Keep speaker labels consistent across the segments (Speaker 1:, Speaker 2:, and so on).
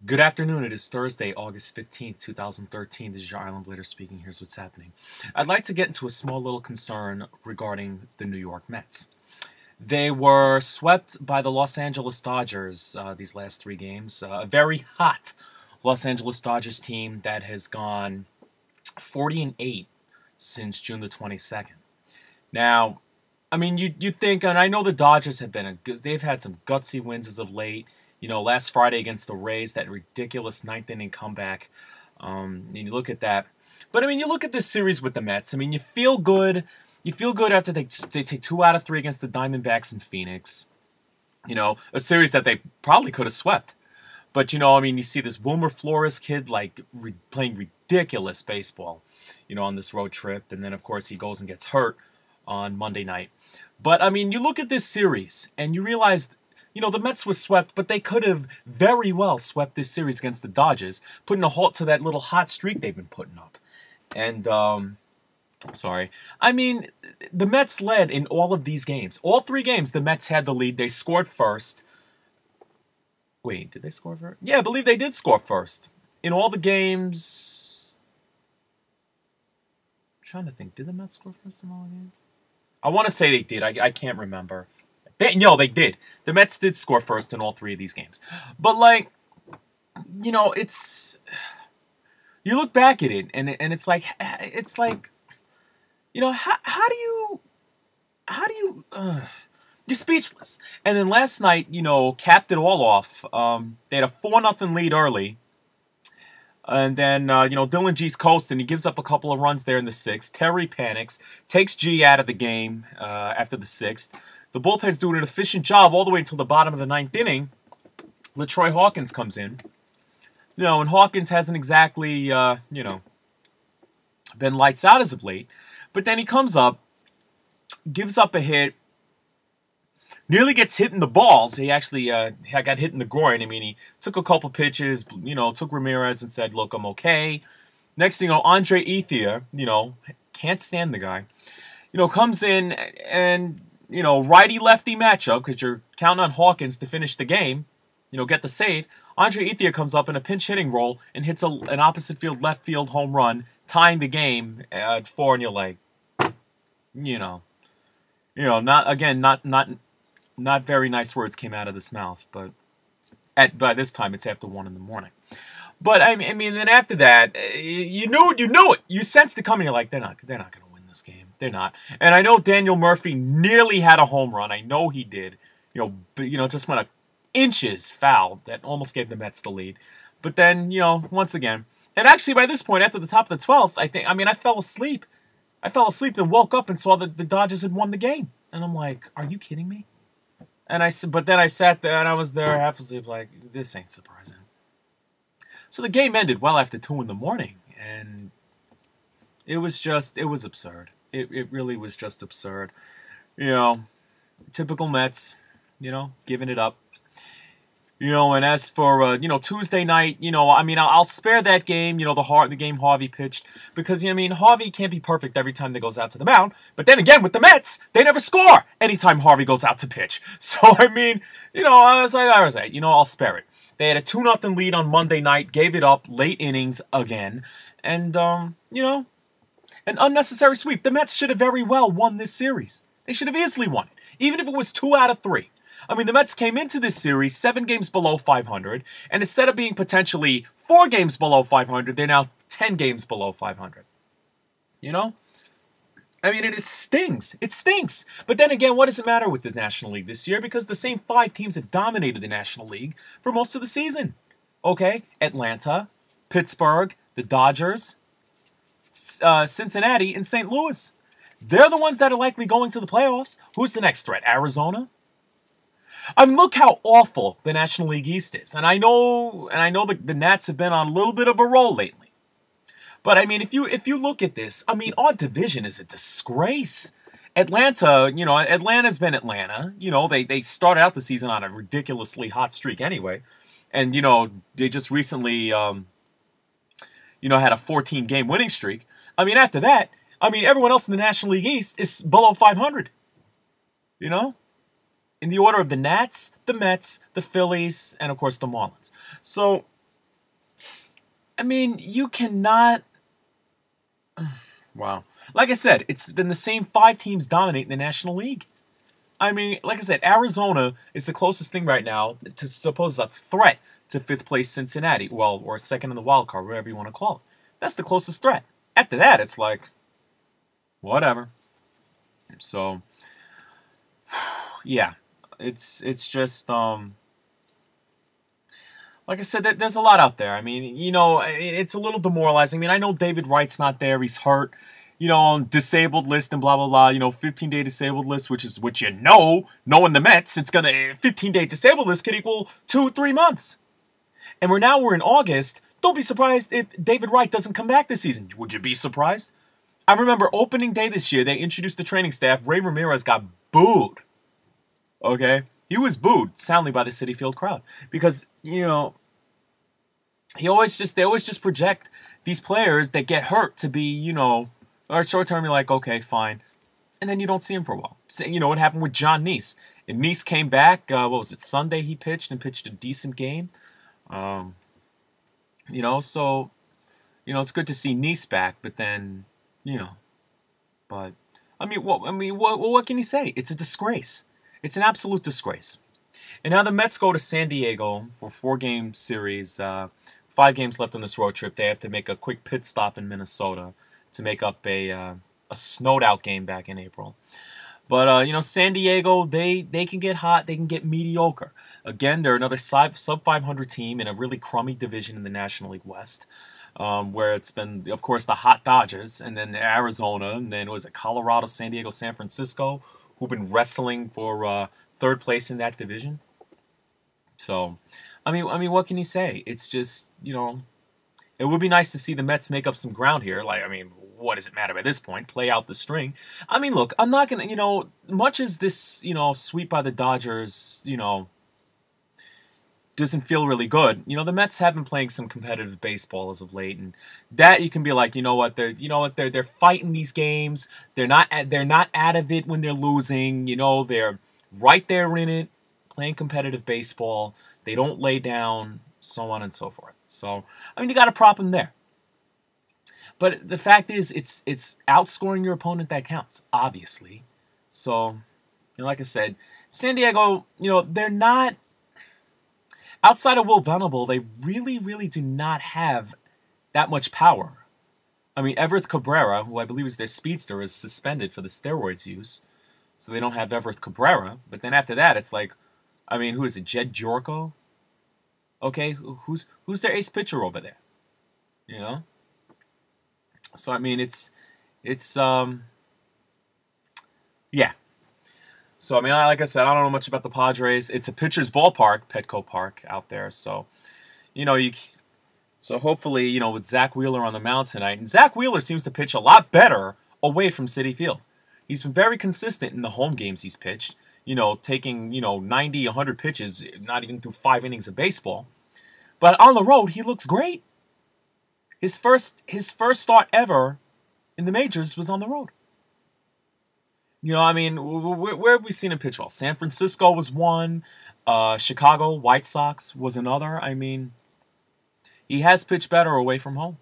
Speaker 1: Good afternoon. It is Thursday, August 15th, 2013. This is your Island Blader speaking. Here's what's happening. I'd like to get into a small little concern regarding the New York Mets. They were swept by the Los Angeles Dodgers these last three games. A very hot Los Angeles Dodgers team that has gone 40-8 since June the 22nd. Now, I mean, you think, and I know the Dodgers have been, because they've had some gutsy wins as of late. You know, last Friday against the Rays, that ridiculous ninth inning comeback. And you look at that. But, I mean, you look at this series with the Mets. I mean, you feel good. You feel good after they take 2 out of 3 against the Diamondbacks in Phoenix. You know, a series that they probably could have swept. But, you know, I mean, you see this Wilmer Flores kid, like, playing ridiculous baseball, you know, on this road trip. And then, of course, he goes and gets hurt on Monday night. But, I mean, you look at this series, and you realize, you know, the Mets were swept, but they could have very well swept this series against the Dodgers, putting a halt to that little hot streak they've been putting up. And, sorry. I mean, the Mets led in all of these games. All 3 games, the Mets had the lead. They scored first. Wait, did they score first? Yeah, I believe they did score first. In all the games... I'm trying to think. Did the Mets score first in all the games? I want to say they did. I can't remember. They did. The Mets did score first in all 3 of these games. But, like, you know, it's... You look back at it, and it's like, you know, how do you... You're speechless. And then last night, you know, capped it all off. They had a 4-0 lead early. And then, you know, Dylan G's coasting. He gives up a couple of runs there in the 6th. Terry panics, takes G out of the game after the 6th. The bullpen's doing an efficient job all the way until the bottom of the 9th inning. LaTroy Hawkins comes in. You know, and Hawkins hasn't exactly, you know, been lights out as of late. But then he comes up, gives up a hit, nearly gets hit in the balls. He actually got hit in the groin. I mean, he took a couple pitches, you know, took Ramirez and said, look, I'm okay. Next thing you know, Andre Ethier, you know, can't stand the guy, you know, comes in and... You know, righty-lefty matchup, because you're counting on Hawkins to finish the game, you know, get the save. Andre Ethier comes up in a pinch-hitting role and hits an opposite field, left field home run, tying the game at 4, and you're like, you know, not very nice words came out of this mouth, but by this time it's after 1 in the morning. But I mean, then after that, you knew it. You sensed it coming. You're like, they're not going to win this game. They're not. And I know Daniel Murphy nearly had a home run. I know he did. Just went inches foul that almost gave the Mets the lead. But then, you know, once again, and actually by this point, after the top of the 12th, I fell asleep. I fell asleep and woke up and saw that the Dodgers had won the game. And I'm like, are you kidding me? But then I sat there and I was there half asleep like, this ain't surprising. So the game ended well after 2 in the morning. And it was absurd. It really was just absurd. You know, typical Mets, you know, giving it up. You know, and as for, you know, Tuesday night, you know, I mean, I'll spare that game, you know, the game Harvey pitched. Because, you know, I mean, Harvey can't be perfect every time that goes out to the mound. But then again, with the Mets, they never score anytime Harvey goes out to pitch. So, I mean, you know, I was like, you know, I'll spare it. They had a 2-0 lead on Monday night, gave it up late innings again. And, you know, an unnecessary sweep. The Mets should have very well won this series. They should have easily won it, even if it was 2 out of 3. I mean, the Mets came into this series 7 games below 500, and instead of being potentially 4 games below 500, they're now 10 games below 500. You know? I mean, it stings. It stinks. But then again, what does it matter with the National League this year? Because the same 5 teams have dominated the National League for most of the season. Okay? Atlanta, Pittsburgh, the Dodgers, Cincinnati, and St. Louis. They're the ones that are likely going to the playoffs. Who's the next threat? Arizona? I mean, look how awful the National League East is. And I know the Nats have been on a little bit of a roll lately. But I mean, if you look at this, I mean, our division is a disgrace. Atlanta, you know, Atlanta's been Atlanta. You know, they started out the season on a ridiculously hot streak anyway. And, you know, they just recently, you know, had a 14-game winning streak. I mean, after that, I mean, everyone else in the National League East is below 500. You know? In the order of the Nats, the Mets, the Phillies, and, of course, the Marlins. So, I mean, you cannot. Wow. Like I said, it's been the same 5 teams dominating the National League. I mean, like I said, Arizona is the closest thing right now to suppose a threat to 5th place Cincinnati. Well, or second in the wild card, whatever you want to call it. That's the closest threat. After that, it's like, whatever. So, yeah, it's just like I said, there's a lot out there. I mean, it's a little demoralizing. I mean, I know David Wright's not there; he's hurt. On disabled list and blah blah blah. 15-day disabled list, which is what knowing the Mets, it's gonna 15-day disabled list could equal 2-3 months. And we're in August. Don't be surprised if David Wright doesn't come back this season. Would you be surprised? I remember opening day this year, they introduced the training staff. Ray Ramirez got booed. Okay? He was booed soundly by the Citi Field crowd. Because, they always just project these players that get hurt to be, or short term, you're like, okay, fine. And then you don't see him for a while. So, what happened with John Neese? And Neese came back, Sunday he pitched and pitched a decent game. So, it's good to see Neese back, but then, but what can you say? It's a disgrace. It's an absolute disgrace. And now the Mets go to San Diego for a 4-game series. 5 games left on this road trip. They have to make a quick pit stop in Minnesota to make up a snowed out game back in April. But, San Diego, they can get hot. They can get mediocre. Again, they're another sub-500 team in a really crummy division in the National League West, where it's been, of course, the hot Dodgers, and then Arizona, and then, Colorado, San Diego, San Francisco, who've been wrestling for 3rd place in that division. So, I mean, what can you say? It's just, it would be nice to see the Mets make up some ground here. What does it matter at this point? Play out the string. I mean, look, I'm not going to, much as this, sweep by the Dodgers, doesn't feel really good. The Mets have been playing some competitive baseball as of late, and that you can be like, they're fighting these games. They're not out of it when they're losing. They're right there in it, playing competitive baseball. They don't lay down, so on and so forth. So, you got to prop them there. But the fact is, it's outscoring your opponent that counts, obviously. So, like I said, San Diego, they're not, outside of Will Venable, they really, really do not have that much power. Everth Cabrera, who I believe is their speedster, is suspended for the steroids use. So they don't have Everth Cabrera. But then after that, it's like, who is it, Jed Jorko? Okay, who's their ace pitcher over there? So, yeah. So, like I said, I don't know much about the Padres. It's a pitcher's ballpark, Petco Park, out there. So, so hopefully, with Zach Wheeler on the mound tonight. And Zach Wheeler seems to pitch a lot better away from Citi Field. He's been very consistent in the home games he's pitched. Taking, 90, 100 pitches, not even through 5 innings of baseball. But on the road, he looks great. His first start ever in the majors was on the road. Where have we seen him pitch well? San Francisco was one. Chicago White Sox was another. He has pitched better away from home.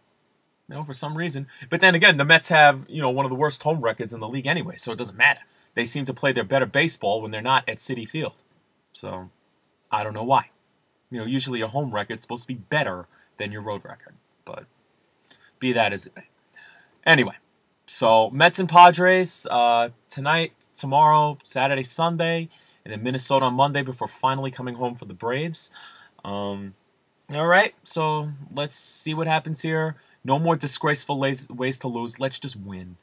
Speaker 1: For some reason. But then again, the Mets have, one of the worst home records in the league anyway, so it doesn't matter. They seem to play their better baseball when they're not at Citi Field. So, I don't know why. Usually your home record's supposed to be better than your road record. But, be that as it may. Anyway, so Mets and Padres tonight, tomorrow, Saturday, Sunday, and then Minnesota on Monday before finally coming home for the Braves. All right, so let's see what happens here. No more disgraceful ways to lose. Let's just win.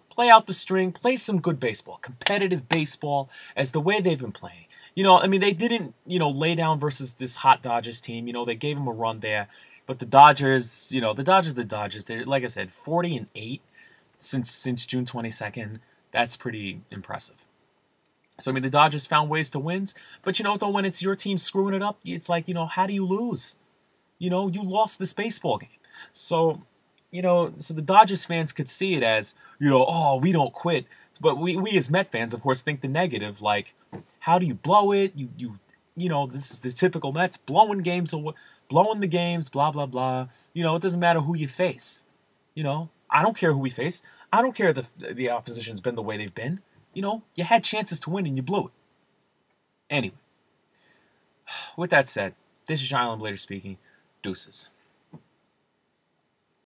Speaker 1: Play out the string, play some good baseball, competitive baseball, as the way they've been playing. They didn't, lay down versus this hot Dodgers team. They gave them a run there. But the Dodgers, the Dodgers. They're, like I said, 40-8 since June 22nd. That's pretty impressive. So, the Dodgers found ways to win. But, though, when it's your team screwing it up, it's like, how do you lose? You lost this baseball game. So, so the Dodgers fans could see it as, oh, we don't quit. But we as Met fans, of course, think the negative, like, how do you blow it? This is the typical Mets, blowing games away, blowing the games, blah, blah, blah. You know, it doesn't matter who you face. You know, I don't care who we face. I don't care if the opposition's been the way they've been. You know, you had chances to win and you blew it. Anyway, with that said, this is your Island Blader speaking. Deuces.